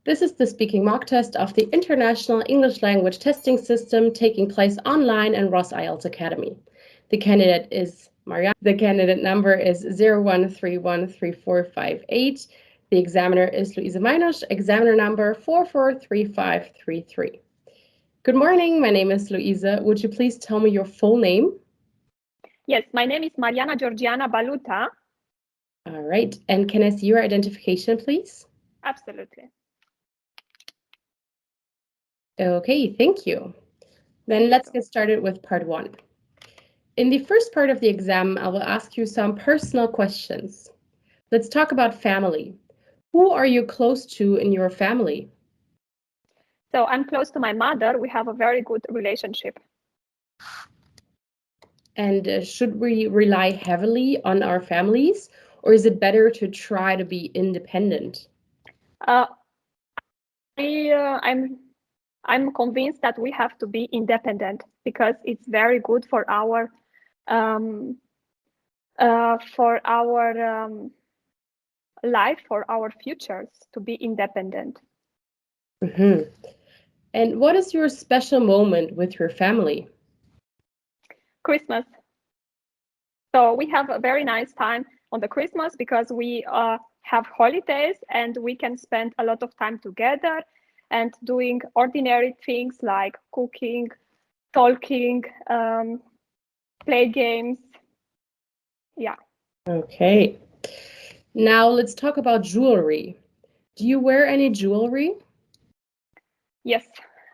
This is the speaking mock test of the International English Language Testing System taking place online in Ross IELTS Academy. The candidate is Mariana. The candidate number is 01313458. The examiner is Luisa Meinusch, examiner number 443533. Good morning, my name is Luisa. Would you please tell me your full name? Yes, my name is Mariana Georgiana Baluta. All right, and can I see your identification, please? Absolutely. Okay, thank you. Then let's get started with part one. In the first part of the exam, I will ask you some personal questions. Let's talk about family. Who are you close to in your family? So I'm close to my mother. We have a very good relationship. And should we rely heavily on our families, or is it better to try to be independent? I'm convinced that we have to be independent because it's very good for our life, for our futures, to be independent. Mm-hmm. And what is your special moment with your family? Christmas. So we have a very nice time on the Christmas because we have holidays and we can spend a lot of time together and doing ordinary things like cooking, talking, play games. Yeah. Okay. Now let's talk about jewelry. Do you wear any jewelry? Yes,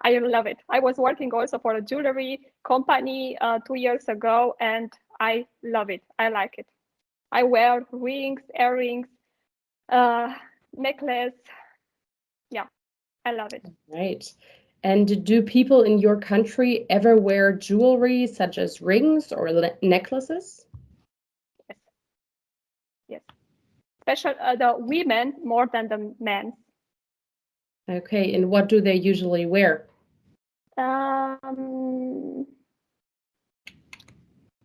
I love it. I was working also for a jewelry company 2 years ago, and I love it. I like it. I wear rings, earrings, necklace. Yeah, I love it. Right. And do people in your country ever wear jewelry such as rings or necklaces? Yes. Yes. Especially the women more than the men. Okay, and what do they usually wear?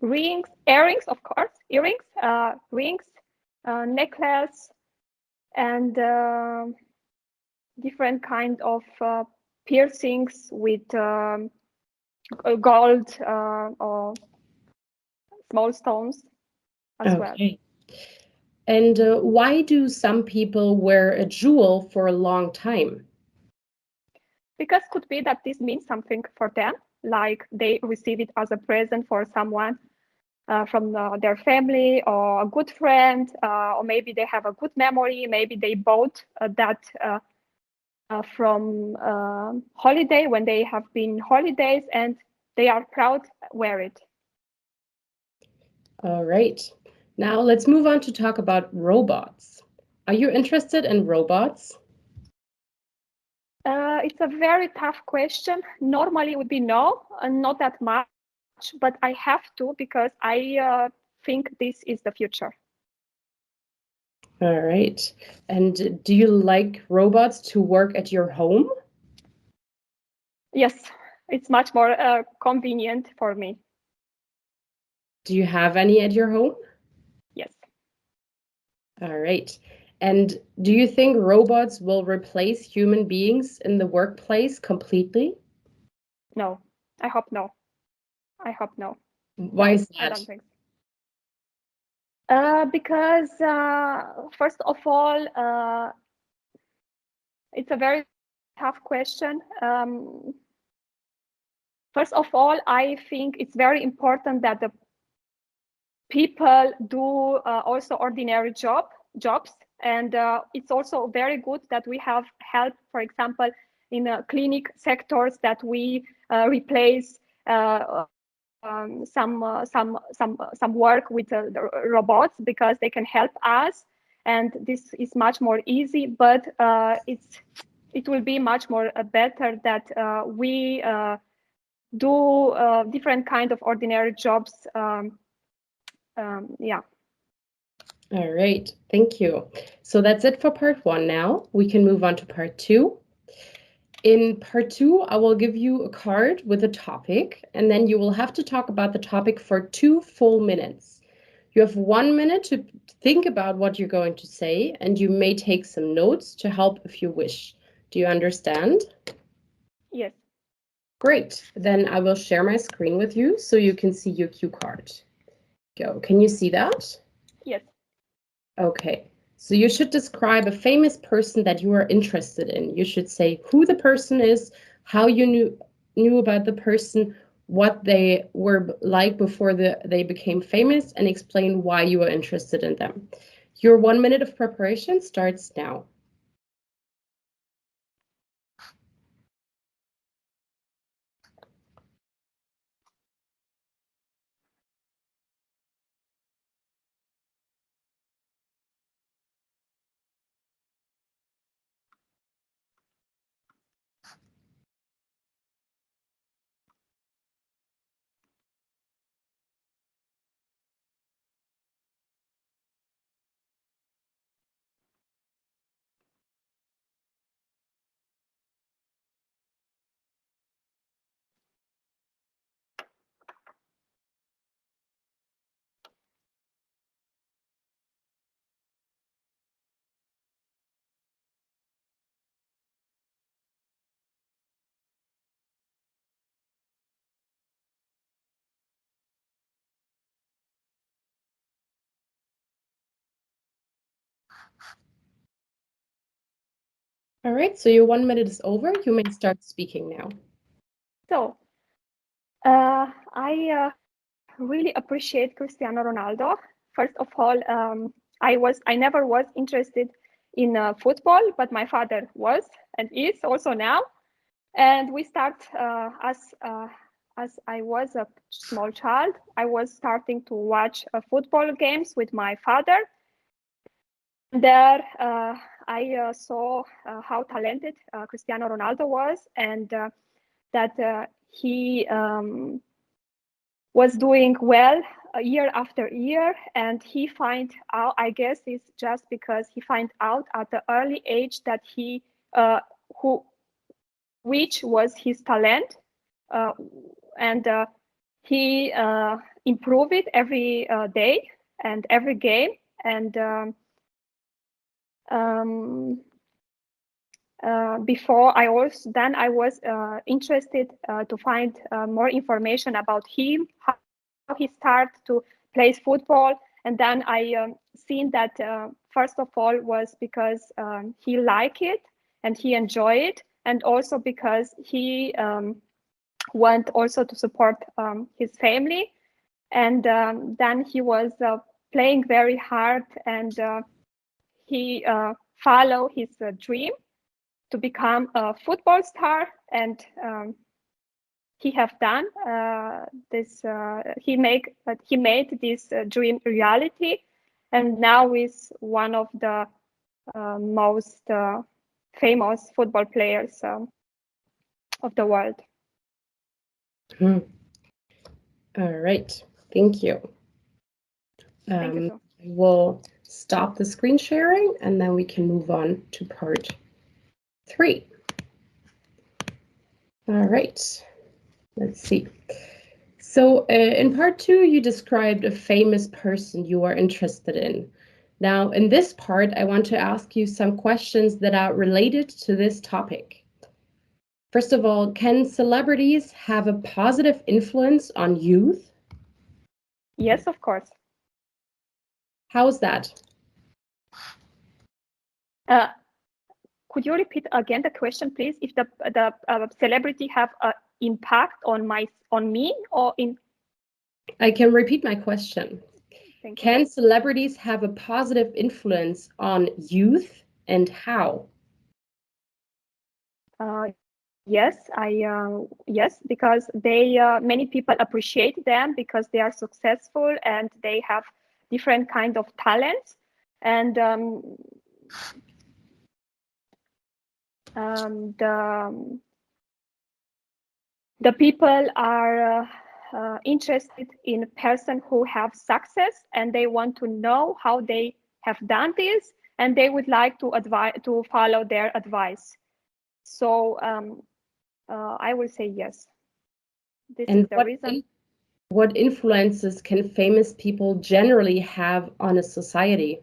Rings, earrings, of course, earrings, rings, necklace, and different kind of piercings with gold or small stones as well. And why do some people wear a jewel for a long time? Because could be that this means something for them, like they receive it as a present for someone from their family or a good friend, or maybe they have a good memory, maybe they bought that from holiday when they have been holidays and they are proud wear it. All right. Now let's move on to talk about robots. Are you interested in robots? It's a very tough question. Normally it would be no, not that much, but I have to because I think this is the future. All right. And do you like robots to work at your home? Yes, it's much more convenient for me. Do you have any at your home? Yes. All right. And do you think robots will replace human beings in the workplace completely? No, I hope no. I hope no. Why is that? I don't think so. Because first of all, it's a very tough question. First of all, I think it's very important that the people do also ordinary jobs, and it's also very good that we have help, for example, in clinic sectors, that we replace some work with the robots because they can help us, and this is much more easy. But it will be much more better that we do different kind of ordinary jobs. Yeah. All right, thank you. So that's it for part one. Now we can move on to part two. In part two, I will give you a card with a topic, and then you will have to talk about the topic for 2 full minutes. You have 1 minute to think about what you're going to say, and you may take some notes to help if you wish. Do you understand? Yes. Great. Then I will share my screen with you so you can see your cue card. Go. Can you see that? Yes. Okay. So you should describe a famous person that you are interested in. You should say who the person is, how you knew about the person, what they were like before they became famous, and explain why you are interested in them. Your 1 minute of preparation starts now. All right, so your 1 minute is over. You may start speaking now. So, I really appreciate Cristiano Ronaldo. First of all, I never was interested in football, but my father was and is also now. And we start as I was a small child, I was starting to watch football games with my father. There, I saw how talented Cristiano Ronaldo was, and that he was doing well year after year, and he find out, I guess it's just because he find out at the early age that he which was his talent, and he improved it every day and every game, and before I was interested to find more information about him, how he started to play football, and then I seen that first of all was because he liked it and he enjoyed it, and also because he want also to support his family, and then he was playing very hard, and he followed his dream to become a football star, and he have done this. He made this dream reality, and now is one of the most famous football players of the world. All right, thank you. Thank you. We'll stop the screen sharing, and then we can move on to part 3. All right, let's see. So in part 2, you described a famous person you are interested in. Now, in this part, I want to ask you some questions that are related to this topic. First of all, can celebrities have a positive influence on youth? Yes, of course. How is that? Could you repeat again the question, please? If the celebrity have an impact on me or in? I can repeat my question. Thank you. Can celebrities have a positive influence on youth, and how? Yes, yes, because they many people appreciate them because they are successful and they have different kind of talents, and the people are interested in a person who have success, and they want to know how they have done this, and they would like to follow their advice. So I will say yes. This is the reason. What influences can famous people generally have on a society?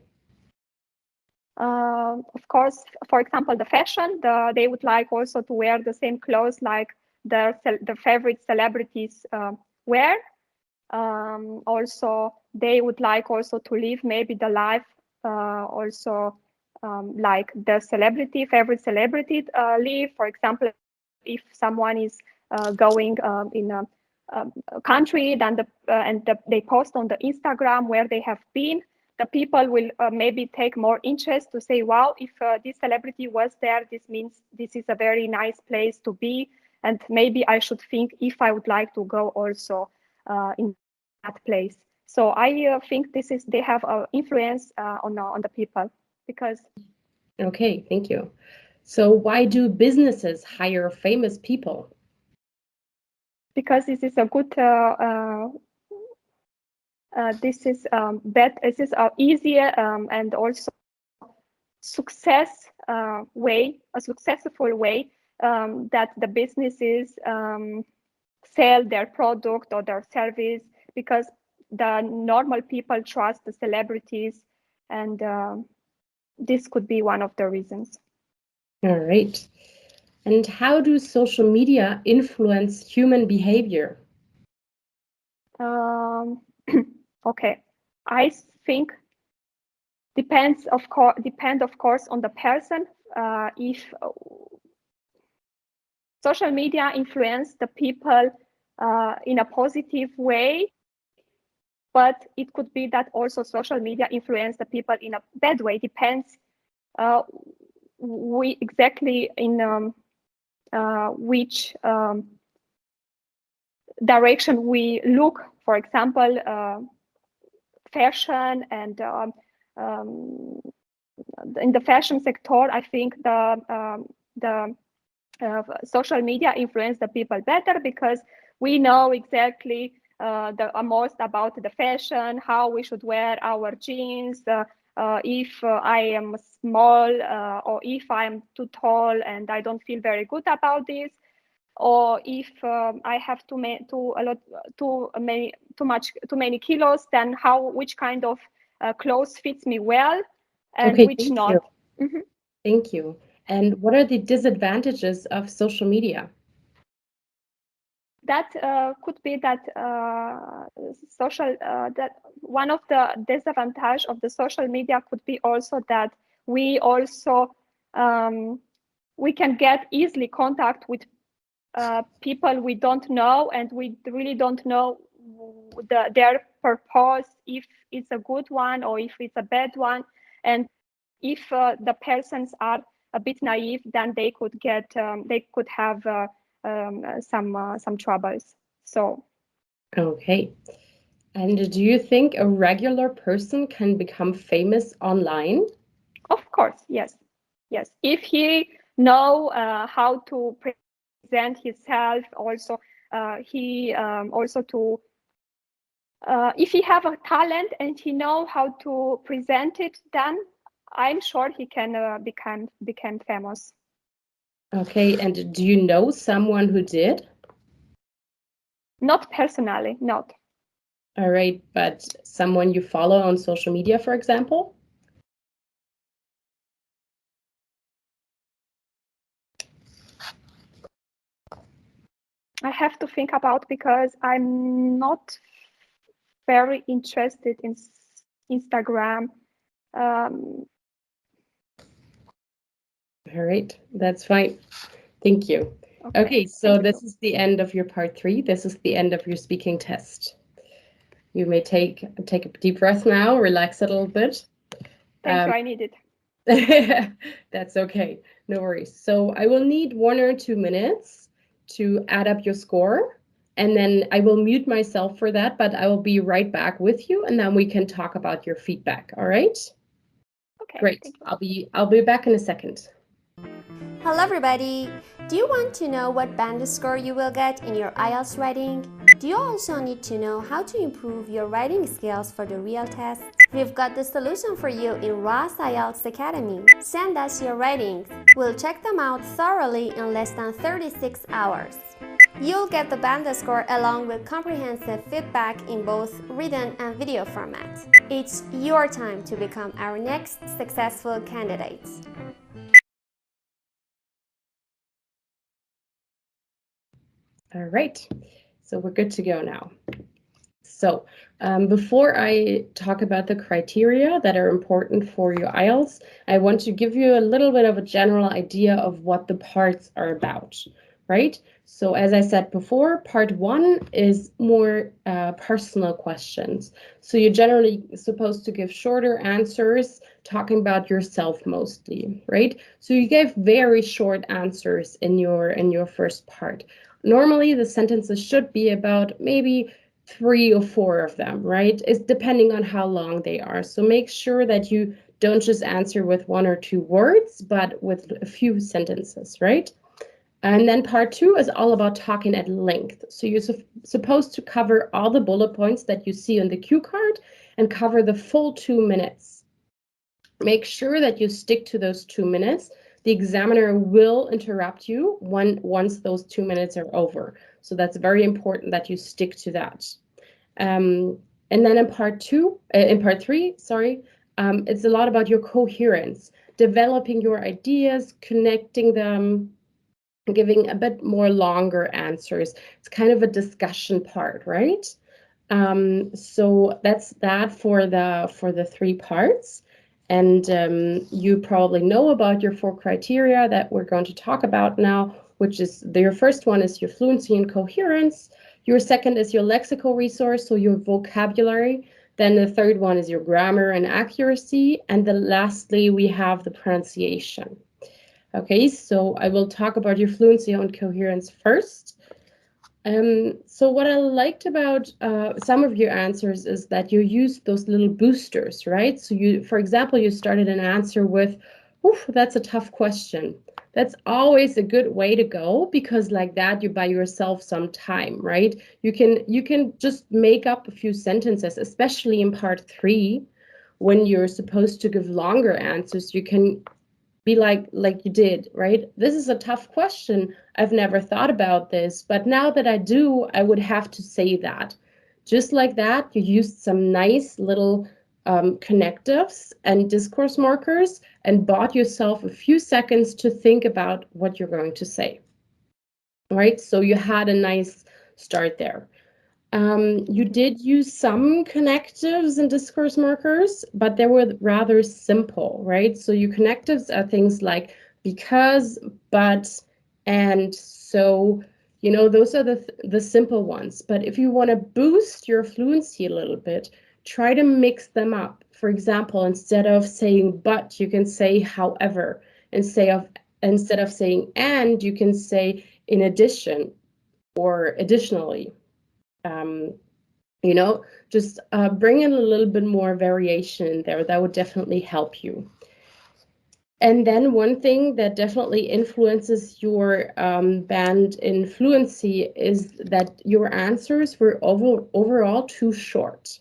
Of course, for example, the fashion, they would like also to wear the same clothes like the favorite celebrities wear. Also, they would like also to live maybe the life also like the favorite celebrity live. For example, if someone is going in a country, then they post on the Instagram where they have been, the people will maybe take more interest to say, wow, if this celebrity was there, this means this is a very nice place to be, and maybe I should think if I would like to go also in that place. So I think they have influence on the people because. Okay, thank you. So why do businesses hire famous people? Because this is a good this is easier and also successful way that the businesses sell their product or their service, because the normal people trust the celebrities, and this could be one of the reasons. All right. And how do social media influence human behavior? Okay, I think depend of course on the person. If social media influence the people in a positive way, but it could be that also social media influence the people in a bad way. Depends we exactly in which direction we look. For example, fashion and in the fashion sector, I think the social media influence the people better, because we know exactly the most about the fashion, how we should wear our jeans, if I am small or if I'm too tall and I don't feel very good about this, or if I have too many kilos, then which kind of clothes fits me well and Okay, which thank not. you. Mm-hmm. Thank you. And what are the disadvantages of social media? That could be that that one of the disadvantage of the social media could be also that we can get easily contact with people we don't know, and we really don't know their purpose, if it's a good one or if it's a bad one. And if the persons are a bit naive, then they could have some troubles. So. Okay. And do you think a regular person can become famous online? Of course, yes. If he know how to present himself, also he also to if he have a talent and he know how to present it, then I'm sure he can become famous. Okay, and do you know someone who did? Not personally, not. All right, but someone you follow on social media, for example? I have to think about, because I'm not very interested in Instagram. All right, that's fine. Thank you. Okay, so this is the end of your part 3. This is the end of your speaking test. You may take a deep breath now, relax a little bit. Thank you, I need it. That's okay, no worries. So I will need 1 or 2 minutes to add up your score, and then I will mute myself for that, but I will be right back with you, and then we can talk about your feedback, all right? Okay. Great, I'll be back in a second. Hello everybody! Do you want to know what band score you will get in your IELTS writing? Do you also need to know how to improve your writing skills for the real test? We've got the solution for you in Ross IELTS Academy. Send us your writings. We'll check them out thoroughly in less than 36 hours. You'll get the BANDA score along with comprehensive feedback in both written and video format. It's your time to become our next successful candidates. All right, so we're good to go now. So before I talk about the criteria that are important for your IELTS, I want to give you a little bit of a general idea of what the parts are about, right? So as I said before, part 1 is more personal questions. So you're generally supposed to give shorter answers, talking about yourself mostly, right? So you gave very short answers in your first part. Normally, the sentences should be about maybe 3 or 4 of them, right? It's depending on how long they are. So make sure that you don't just answer with 1 or 2 words, but with a few sentences, right? And then part 2 is all about talking at length. So you're supposed to cover all the bullet points that you see on the cue card and cover the full 2 minutes. Make sure that you stick to those 2 minutes. The examiner will interrupt you once those 2 minutes are over. So that's very important that you stick to that. And then in part 3, it's a lot about your coherence, developing your ideas, connecting them, giving a bit more longer answers. It's kind of a discussion part, right? So that's that for the 3 parts. And you probably know about your 4 criteria that we're going to talk about now, which is your first one is your fluency and coherence. Your second is your lexical resource, so your vocabulary. Then the third one is your grammar and accuracy. And then lastly, we have the pronunciation. Okay, so I will talk about your fluency and coherence first. So what I liked about some of your answers is that you used those little boosters, right? So you, for example, you started an answer with, "Oof, that's a tough question." That's always a good way to go, because like that you buy yourself some time, right? You can just make up a few sentences, especially in part 3, when you're supposed to give longer answers. You can be like you did, right? This is a tough question. I've never thought about this, but now that I do, I would have to say that. Just like that, you used some nice little connectives and discourse markers and bought yourself a few seconds to think about what you're going to say, right? So you had a nice start there. You did use some connectives and discourse markers, but they were rather simple, right? So your connectives are things like because, but, and so, you know, those are the simple ones. But if you want to boost your fluency a little bit, try to mix them up. For example, instead of saying but, you can say however. Instead of saying and, you can say in addition or additionally. You know, just bring in a little bit more variation in there. That would definitely help you. And then one thing that definitely influences your band in fluency is that your answers were overall too short,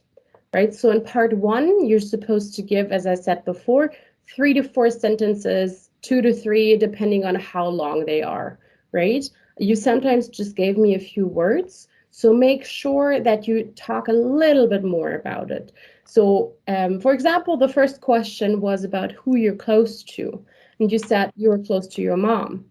right? So in part 1, you're supposed to give, as I said before, 3 to 4 sentences, 2 to 3, depending on how long they are, right? You sometimes just gave me a few words. So make sure that you talk a little bit more about it. So, for example, the first question was about who you're close to, and you said you were close to your mom.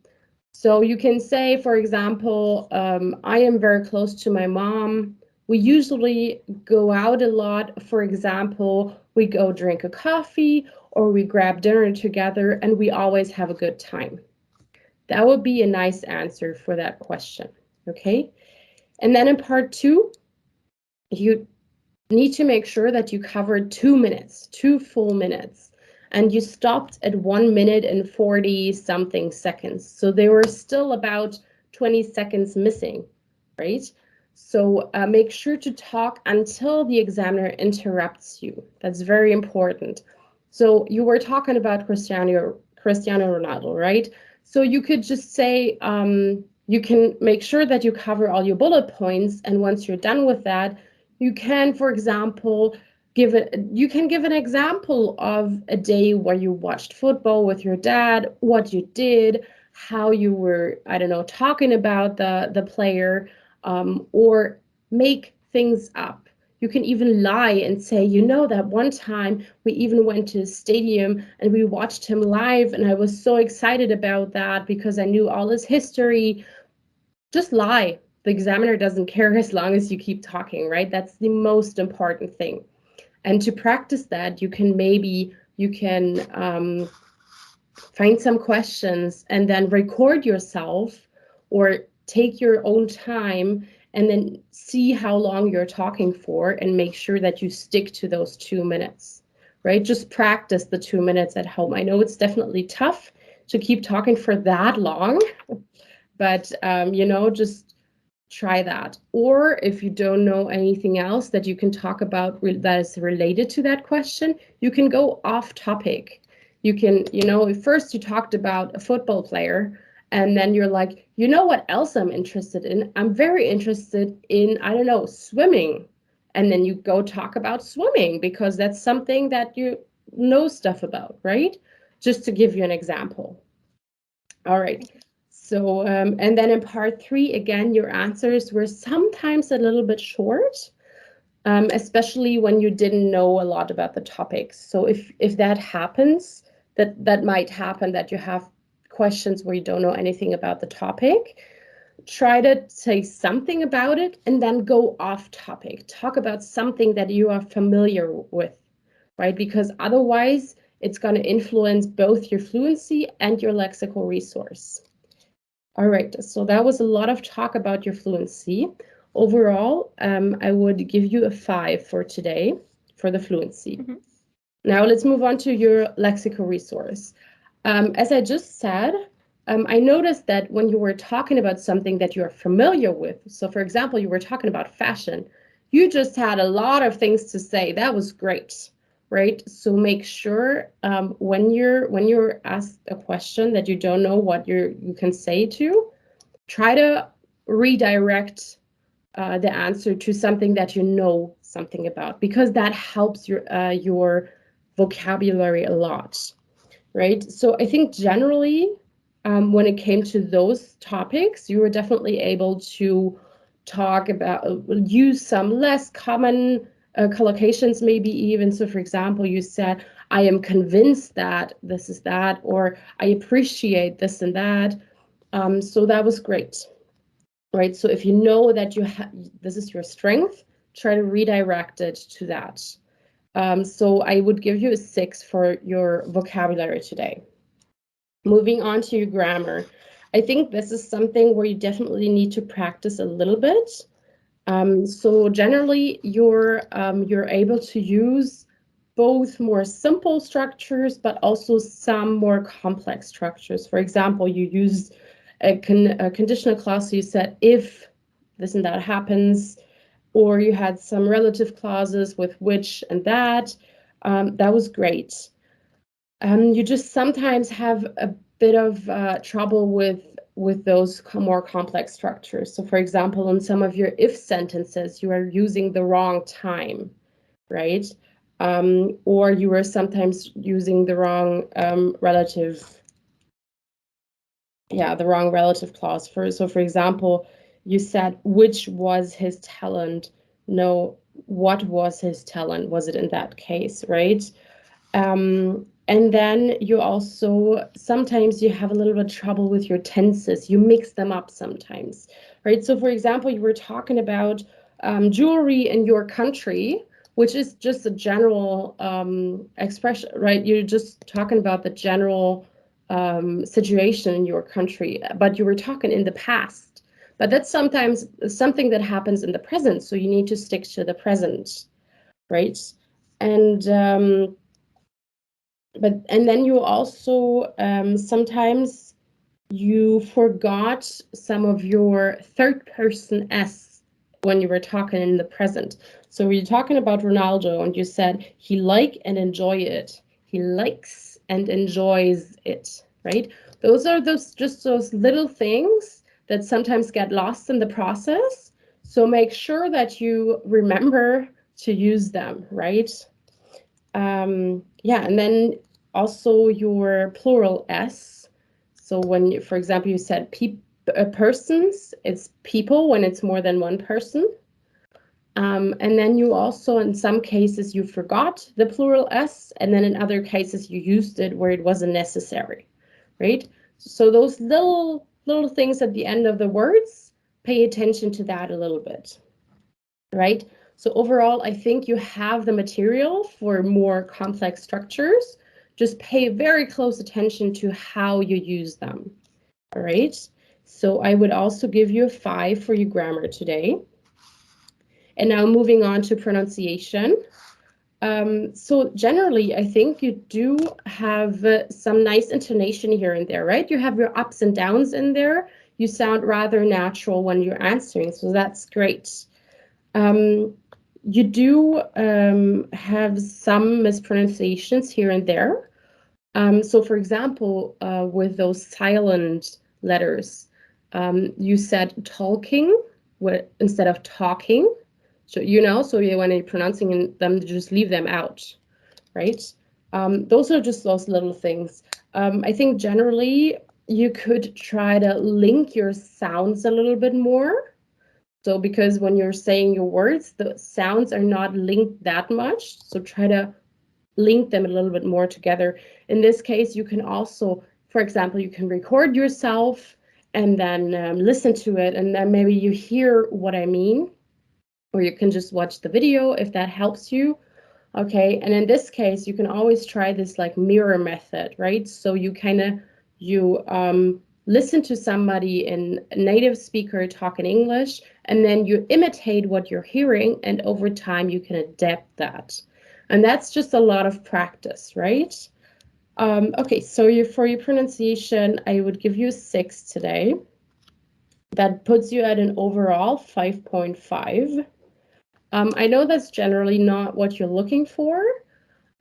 So you can say, for example, I am very close to my mom. We usually go out a lot. For example, we go drink a coffee or we grab dinner together, and we always have a good time. That would be a nice answer for that question, okay? And then in part 2, you need to make sure that you covered 2 minutes, 2 full minutes, and you stopped at 1 minute and 40 something seconds. So there were still about 20 seconds missing, right? So make sure to talk until the examiner interrupts you. That's very important. So you were talking about Cristiano Ronaldo, right? So you could just say, you can make sure that you cover all your bullet points, and once you're done with that, you can, for example, give an example of a day where you watched football with your dad, what you did, how you were, I don't know, talking about the player, or make things up. You can even lie and say, you know, that one time we even went to a stadium and we watched him live, and I was so excited about that because I knew all his history. Just lie. The examiner doesn't care as long as you keep talking, right? That's the most important thing. And to practice that, you can find some questions and then record yourself, or take your own time and then see how long you're talking for and make sure that you stick to those 2 minutes, right? Just practice the 2 minutes at home. I know it's definitely tough to keep talking for that long, but just try that. Or if you don't know anything else that you can talk about that is related to that question, you can go off topic. You can, first you talked about a football player, and then you're like, you know what else I'm interested in? I'm very interested in, I don't know, swimming. And then you go talk about swimming because that's something that you know stuff about, right? Just to give you an example. All right. So, and then in part 3, again, your answers were sometimes a little bit short, especially when you didn't know a lot about the topics. So if that happens, that might happen, that you have questions where you don't know anything about the topic, try to say something about it and then go off topic. Talk about something that you are familiar with, right? Because otherwise, it's going to influence both your fluency and your lexical resource. All right, so that was a lot of talk about your fluency. Overall, I would give you a 5 for today for the fluency. Mm-hmm. Now let's move on to your lexical resource. As I just said, I noticed that when you were talking about something that you're familiar with, so for example, you were talking about fashion, you just had a lot of things to say. That was great. Right, so make sure when you're asked a question that you don't know what you can say to, try to redirect the answer to something that you know something about, because that helps your vocabulary a lot, right? So I think generally, when it came to those topics, you were definitely able to talk about, use some less common collocations, maybe even. So for example, you said, I am convinced that this is that, or I appreciate this and that. So that was great, right? So if you know that this is your strength, try to redirect it to that. So I would give you a 6 for your vocabulary today. Moving on to your grammar. I think this is something where you definitely need to practice a little bit. So generally, you're able to use both more simple structures, but also some more complex structures. For example, you use a conditional clause, so you said if this and that happens, or you had some relative clauses with which and that. That was great. You just sometimes have a bit of trouble with those more complex structures. So for example, in some of your if sentences, you are using the wrong time, right? Or you are sometimes using the wrong the wrong relative clause. So for example, you said, which was his talent? No, what was his talent? Was it in that case, right? And then you also, sometimes you have a little bit of trouble with your tenses. You mix them up sometimes, right? So for example, you were talking about jewelry in your country, which is just a general expression, right? You're just talking about the general situation in your country, but you were talking in the past. But that's sometimes something that happens in the present, so you need to stick to the present, right? And then you also sometimes you forgot some of your third person s when you were talking in the present. So you're talking about Ronaldo and you said he like and enjoy it. He likes and enjoys it, right? Those are just those little things that sometimes get lost in the process. So make sure that you remember to use them, right? Yeah, and then also your plural s. So when, you, for example, you said persons, it's people when it's more than one person. And then you also, in some cases, you forgot the plural s, and then in other cases, you used it where it wasn't necessary, right? So those little things at the end of the words, pay attention to that a little bit, right? So overall, I think you have the material for more complex structures. Just pay very close attention to how you use them, all right? So I would also give you a 5 for your grammar today. And now moving on to pronunciation. So generally, I think you do have some nice intonation here and there, right? You have your ups and downs in there. You sound rather natural when you're answering, so that's great. You do have some mispronunciations here and there. So for example, with those silent letters, you said talking instead of talking. So, so when you're pronouncing them, just leave them out, right? Those are just those little things. I think generally you could try to link your sounds a little bit more. So because when you're saying your words, the sounds are not linked that much. So try to link them a little bit more together. In this case, you can also, for example, you can record yourself and then listen to it, and then maybe you hear what I mean, or you can just watch the video if that helps you. Okay, and in this case, you can always try this like mirror method, right? So you listen to somebody in native speaker talking English, and then you imitate what you're hearing, and over time you can adapt that. And that's just a lot of practice, right? Okay, so for your pronunciation, I would give you a 6 today. That puts you at an overall 5.5. I know that's generally not what you're looking for,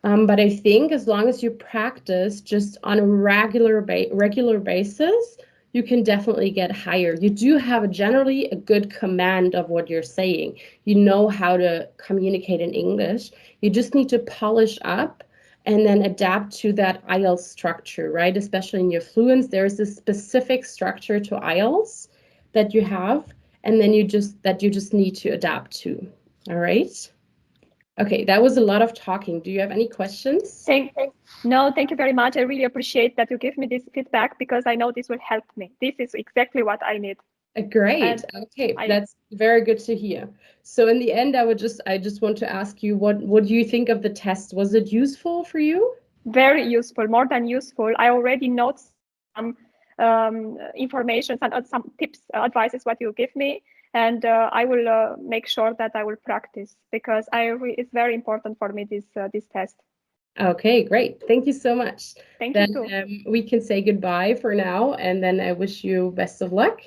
but I think as long as you practice just on a regular basis, you can definitely get higher. You do have generally a good command of what you're saying. You know how to communicate in English. You just need to polish up and then adapt to that IELTS structure, right? Especially in your fluence, there's a specific structure to IELTS that you have, and then you just need to adapt to. All right. Okay, that was a lot of talking. Do you have any questions? No, thank you very much. I really appreciate that you give me this feedback, because I know this will help me. This is exactly what I need. Great. Okay, that's very good to hear. So in the end, I just want to ask you, what do you think of the test? Was it useful for you? Very useful, more than useful. I already note some information and some tips, advices what you give me. And I will make sure that I will practice, because it's very important for me, this test. Okay, great. Thank you so much. Thank you too. We can say goodbye for now, and then I wish you best of luck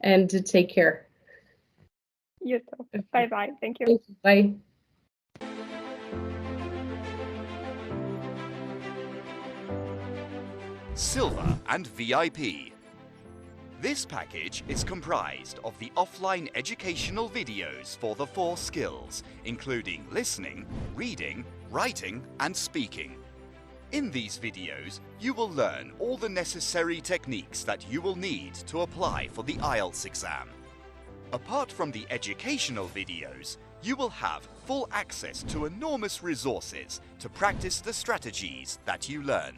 and to take care. You too. Bye-bye. Thank you. Thank you. Bye. Silver and VIP. This package is comprised of the offline educational videos for the 4 skills, including listening, reading, writing, and speaking. In these videos, you will learn all the necessary techniques that you will need to apply for the IELTS exam. Apart from the educational videos, you will have full access to enormous resources to practice the strategies that you learn.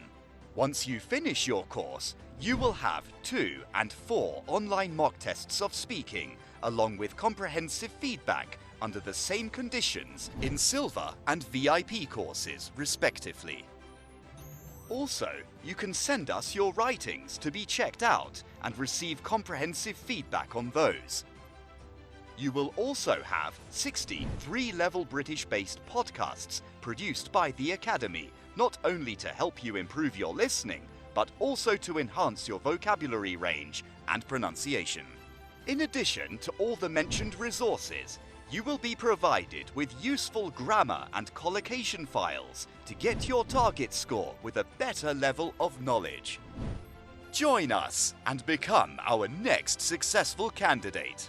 Once you finish your course, you will have 2 and 4 online mock tests of speaking, along with comprehensive feedback under the same conditions in Silver and VIP courses, respectively. Also, you can send us your writings to be checked out and receive comprehensive feedback on those. You will also have 60 3-level British-based podcasts produced by the Academy, not only to help you improve your listening, but also to enhance your vocabulary range and pronunciation. In addition to all the mentioned resources, you will be provided with useful grammar and collocation files to get your target score with a better level of knowledge. Join us and become our next successful candidate.